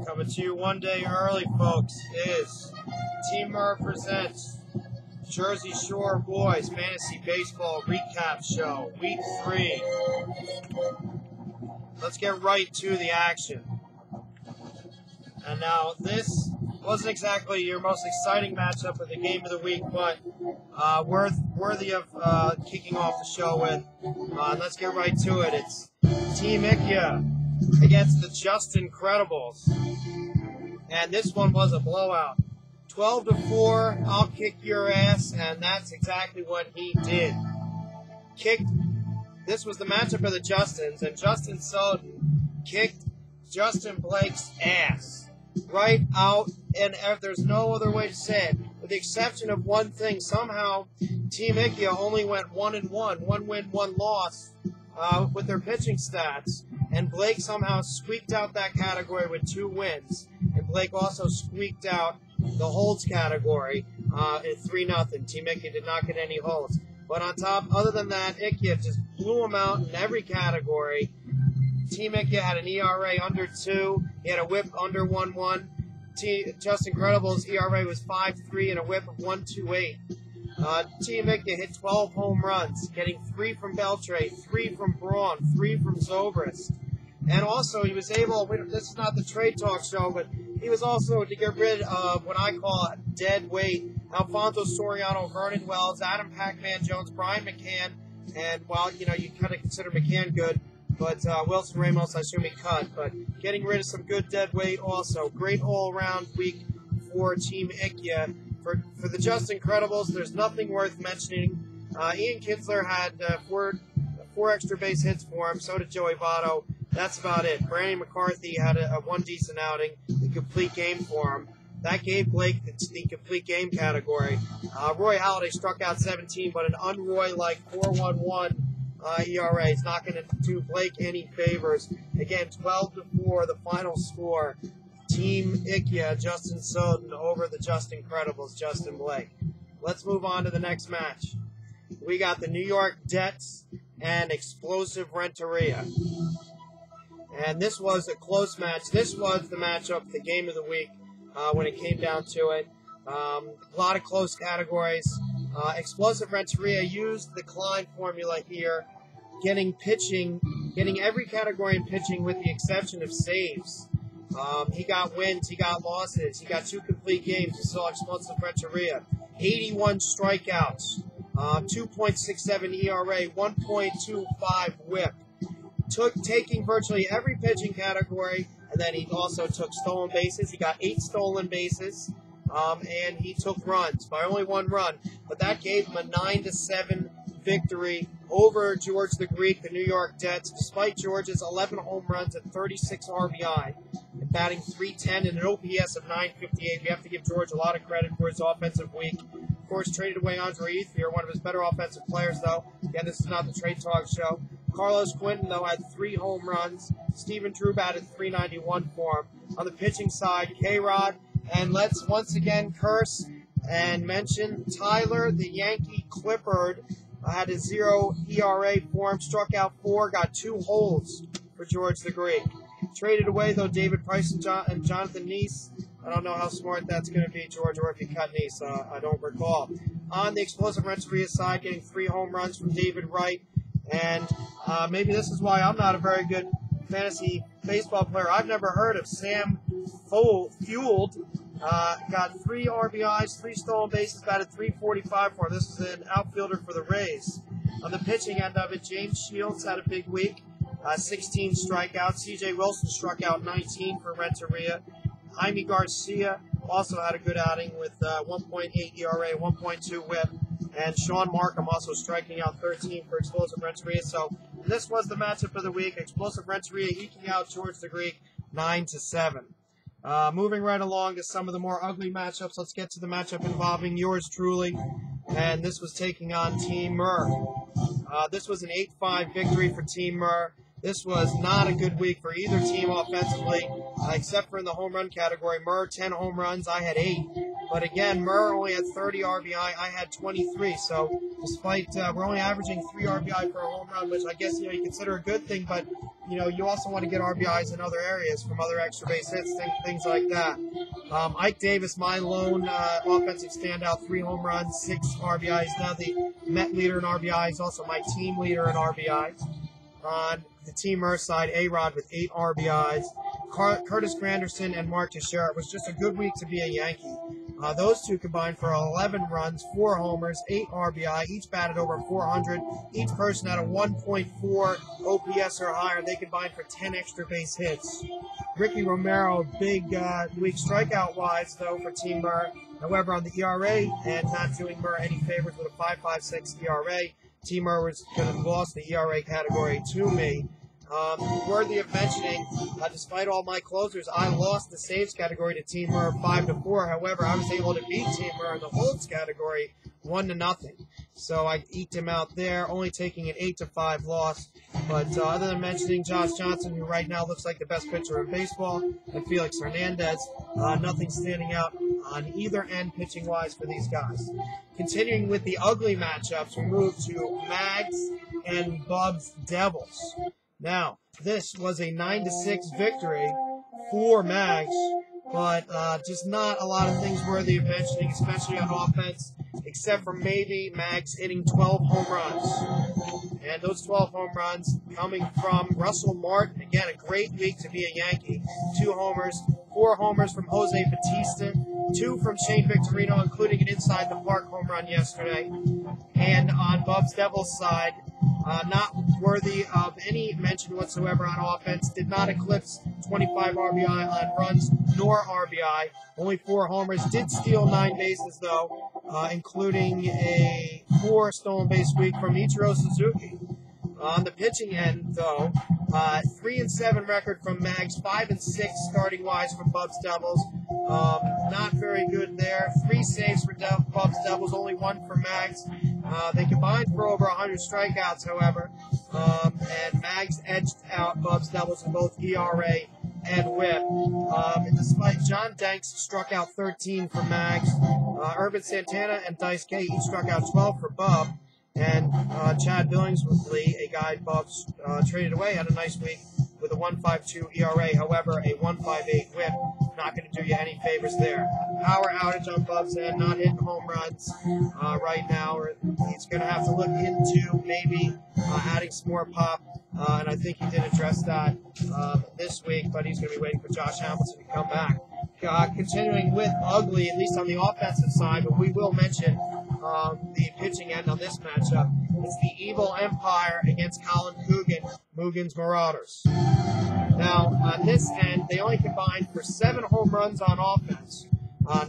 Coming to you one day early, folks, is Team Merr presents Jersey Shore Boys Fantasy Baseball Recap Show, Week 3. Let's get right to the action. And now, this wasn't exactly your most exciting matchup of the game of the week, but worthy of kicking off the show with. Let's get right to it. It's Team IKYA against the Just Incredibles. And this one was a blowout. 12-4, I'll kick your ass, and that's exactly what he did. This was the matchup of the Justins, and Justin Soden kicked Justin Blake's ass. Right out, and there's no other way to say it. With the exception of one thing, somehow Team IKYA only went 1-1, 1 win, 1 loss with their pitching stats. And Blake somehow squeaked out that category with 2 wins. And Blake also squeaked out the holds category at 3-0. Team IKYA did not get any holds. But on top, other than that, IKYA just blew them out in every category. Team IKYA had an ERA under 2. He had a whip under 1.1. Just Incredibles' ERA was 5.3 and a whip of 1.28. Team IKYA hit 12 home runs, getting 3 from Beltre, 3 from Braun, 3 from Zobrist. And also, he was able, this is not the trade talk show, but he was also to get rid of what I call dead weight. Alfonso Soriano, Vernon Wells, Adam Pac-Man Jones, Brian McCann, and, well, you kind of consider McCann good, but Wilson Ramos, I assume he cut. But getting rid of some good dead weight also. Great all-around week for Team IKYA. For the Just Incredibles, there's nothing worth mentioning. Ian Kinsler had 4 extra base hits for him. So did Joey Votto. That's about it. Brandon McCarthy had a 1 decent outing, the complete game for him. That gave Blake the complete game category. Roy Halladay struck out 17, but an un-Roy-like 4.11 ERA is not going to do Blake any favors. Again, 12-4, the final score. Team IKYA, Justin Soden over the Just Incredibles, Justin Blake. Let's move on to the next match. We got the New York Jets and Explosive Renteria. And this was a close match. This was the matchup, the game of the week, when it came down to it. A lot of close categories. Explosive Renteria used the Klein formula here, getting every category in pitching with the exception of saves. He got wins, he got losses, he got 2 complete games. You saw Explosive Renteria. 81 strikeouts, 2.67 ERA, 1.25 whip. Taking virtually every pitching category, and then he also took stolen bases. He got 8 stolen bases, and he took runs by only 1 run. But that gave him a 9-7 victory over George the Greek, the New York Jets, despite George's 11 home runs and 36 RBI, and batting .310 and an OPS of .958. We have to give George a lot of credit for his offensive week. Of course, traded away Andre Ethier, one of his better offensive players, though. Again, this is not the trade talk show. Carlos Quinton, though, had 3 home runs. Stephen Drew batted .391 for him. On the pitching side, K-Rod, and let's once again curse and mention Tyler, the Yankee Clippard, had a 0 ERA for him, struck out 4, got 2 holds for George the Greek. Traded away, though, David Price and Jonathan Neese. I don't know how smart that's going to be, George, or if you cut Neese. I don't recall. On the Explosive Renteria side, getting 3 home runs from David Wright. And maybe this is why I'm not a very good fantasy baseball player. I've never heard of Sam Fueled. Got 3 RBIs, 3 stolen bases, batted .345 for him. This is an outfielder for the Rays. On the pitching end of it, James Shields had a big week, 16 strikeouts. C.J. Wilson struck out 19 for Renteria. Jaime Garcia also had a good outing with 1.8 ERA, 1.2 whip. And Sean Markham also striking out 13 for Explosive Renteria. So this was the matchup of the week. Explosive Renteria eking out George the Greek 9-7. Moving right along to some of the more ugly matchups, let's get to the matchup involving yours truly. And this was taking on Team Merr. This was an 8-5 victory for Team Merr. This was not a good week for either team offensively, except for in the home run category. Merr, 10 home runs. I had 8. But again, Merr only had 30 RBI. I had 23. So despite we're only averaging 3 RBI per home run, which I guess you consider a good thing, but you also want to get RBIs in other areas from other extra base hits, things like that. Ike Davis, my lone offensive standout, 3 home runs, 6 RBIs. Now the Met leader in RBIs, also my team leader in RBIs. On the Team Merr side, A-Rod with 8 RBIs. Curtis Granderson and Mark Teixeira. It was just a good week to be a Yankee. Those two combined for 11 runs, 4 homers, 8 RBI, each batted over 400. Each person had a 1.4 OPS or higher. They combined for 10 extra base hits. Ricky Romero, big week strikeout-wise, though, for Team Merr. However, on the ERA, and not doing Merr any favors with a 5.56 ERA, Team Merr was going to lost the ERA category to me. Worthy of mentioning, despite all my closers, I lost the saves category to Team Merr 5-4. However, I was able to beat Team Merr in the holds category 1-0. So I eked him out there, only taking an 8-5 loss. But other than mentioning Josh Johnson, who right now looks like the best pitcher in baseball, and Felix Hernandez, nothing standing out on either end pitching-wise for these guys. Continuing with the ugly matchups, we move to Mags and Bub's Devils. Now, this was a 9-6 victory for Mags, but just not a lot of things worthy of mentioning, especially on offense, except for maybe Mags hitting 12 home runs. And those 12 home runs coming from Russell Martin. Again, a great week to be a Yankee. 2 homers, 4 homers from Jose Batista, 2 from Shane Victorino, including an inside-the-park home run yesterday. And on Bub's Devils side, not worthy of any mention whatsoever on offense. Did not eclipse 25 RBI on runs nor RBI. Only 4 homers. Did steal 9 bases, though, including a 4 stolen base week from Ichiro Suzuki. On the pitching end, though, 3-7 record from Mags, 5-6 starting wise from Bub's Devils. Not very good there. 3 saves for Bub's Devils, only 1 for Mags. They combined for over 100 strikeouts, however, and Mags edged out Bub's Devils in both ERA and WHIP. And despite John Danks struck out 13 for Mags, Urban Santana and Dice K each struck out 12 for Bub, and Chad Billingsley, a guy Bub's traded away, had a nice week with a 1.52 ERA, however, a 1.58 WHIP. Not going to do you any favors there. Power outage on Bub's end, not hitting home runs right now. He's going to have to look into maybe adding some more pop, and I think he did address that this week, but he's going to be waiting for Josh Hamilton to come back. Continuing with ugly, at least on the offensive side, but we will mention the pitching end on this matchup. It's the Evil Empire against Colin Coogan, Mugen's Marauders. Now, on this end, they only combined for 7 home runs on offense.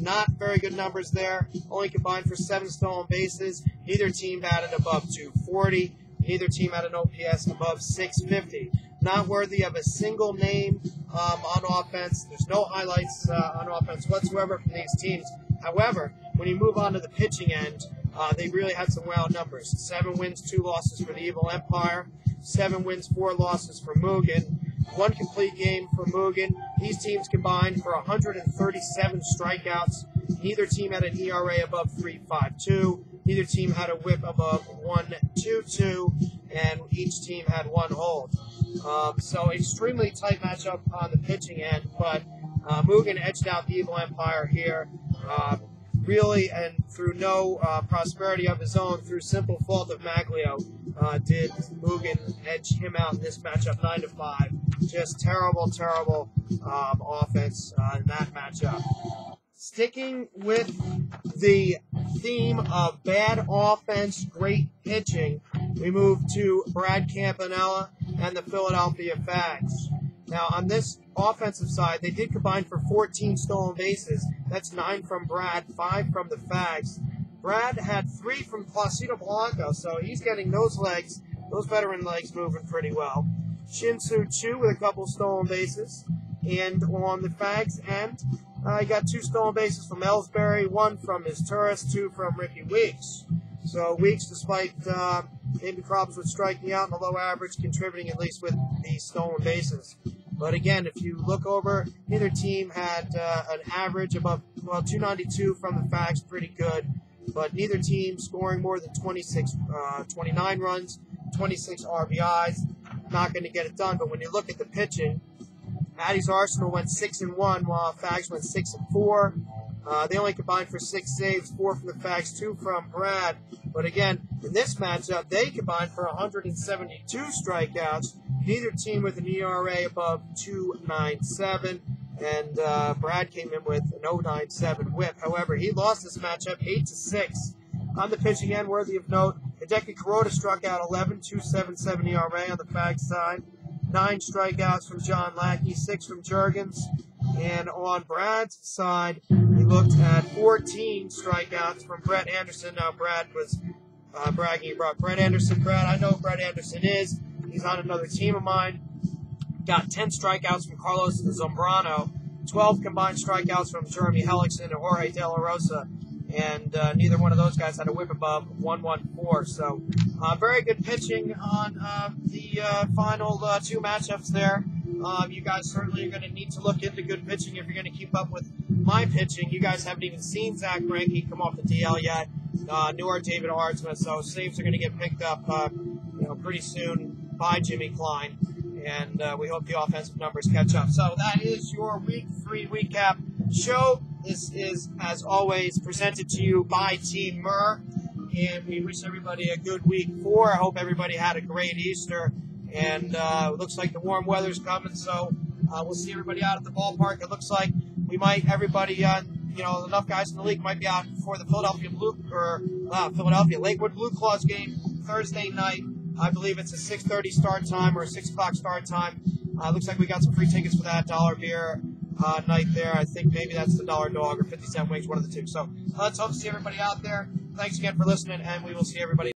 Not very good numbers there. Only combined for 7 stolen bases. Neither team batted above 240. Neither team had an OPS above 650. Not worthy of a single name on offense. There's no highlights on offense whatsoever from these teams. However, when you move on to the pitching end, they really had some wow numbers. 7 wins, 2 losses for the Evil Empire. 7 wins, 4 losses for Mugen. 1 complete game for Mugen. These teams combined for 137 strikeouts. Neither team had an ERA above 3.52. Neither team had a WHIP above 1.22, and each team had 1 hold. So extremely tight matchup on the pitching end, but Mugen edged out the Evil Empire here. Really, and through no prosperity of his own, through simple fault of Maglio, did Mugen edge him out in this matchup 9-5. Just terrible, terrible offense in that matchup. Sticking with the theme of bad offense, great pitching, we move to Brad Campanella and the Philadelphia Fags. Now, on this offensive side, they did combine for 14 stolen bases. That's 9 from Brad, 5 from the Fags. Brad had 3 from Placido Blanco, so he's getting those legs, those veteran legs moving pretty well. Shin-Soo Choo with a couple stolen bases. And on the Fags end, he got 2 stolen bases from Ellsbury, 1 from his tourist, 2 from Ricky Weeks. So Weeks, despite maybe problems with striking out and a low average, contributing at least with the stolen bases. But again, if you look over, neither team had an average above, 292 from the Fags, pretty good. But neither team scoring more than 29 runs, 26 RBIs. not going to get it done. But when you look at the pitching, Addie's Arsenal went 6-1, while Fags went 6-4. They only combined for 6 saves, 4 from the Fags, 2 from Brad. But again, in this matchup, they combined for 172 strikeouts. Neither team with an ERA above 2.97. And Brad came in with an 0.97 whip. However, he lost this matchup 8-6. On the pitching end, worthy of note, Hideki Kuroda struck out 11, 2.77 ERA on the Fags side. 9 strikeouts from John Lackey, 6 from Juergens. And on Brad's side, we looked at 14 strikeouts from Brett Anderson. Now, Brad was bragging about Brett Anderson. Brad, I know who Brett Anderson is. He's on another team of mine. Got 10 strikeouts from Carlos Zambrano, 12 combined strikeouts from Jeremy Hellickson and Jorge De La Rosa. And neither one of those guys had a whip above 114. So very good pitching on the final 2 matchups there. You guys certainly are going to need to look into good pitching if you're going to keep up with my pitching. You guys haven't even seen Zach Greinke come off the DL yet, nor David Hartsma. So saves are going to get picked up pretty soon by Jimmy Klein. And we hope the offensive numbers catch up. So that is your Week 3 recap show. This is, as always, presented to you by Team Merr. And we wish everybody a good Week 4. I hope everybody had a great Easter. And it looks like the warm weather's coming, so we'll see everybody out at the ballpark. It looks like we might, everybody, enough guys in the league might be out for the Philadelphia Lakewood Blue Claws game Thursday night. I believe it's a 6:30 start time or a 6 o'clock start time. Looks like we got some free tickets for that dollar beer night there. I think maybe that's the $1 dog or 50-cent wings, one of the two. So let's hope to see everybody out there. Thanks again for listening, and we will see everybody.